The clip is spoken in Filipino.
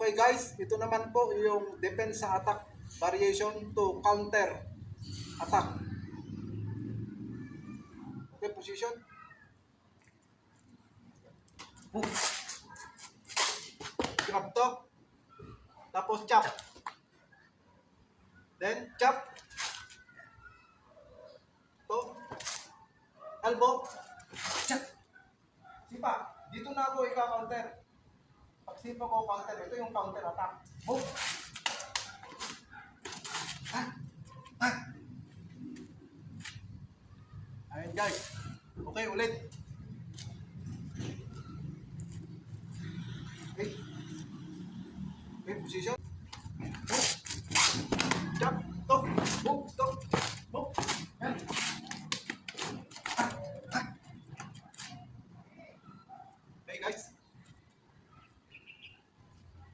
Okay guys, ito naman po yung defense sa attack variation to counter attack. Okay, position. Grab to. Tapos chop. Then chop. To. Elbow. Chop. Sipa. Dito na ako ika-counter. Pag sipa ko counter, ito yung counter attack. Move. Ayun guys. Okay, ulit. Okay. Okay, position.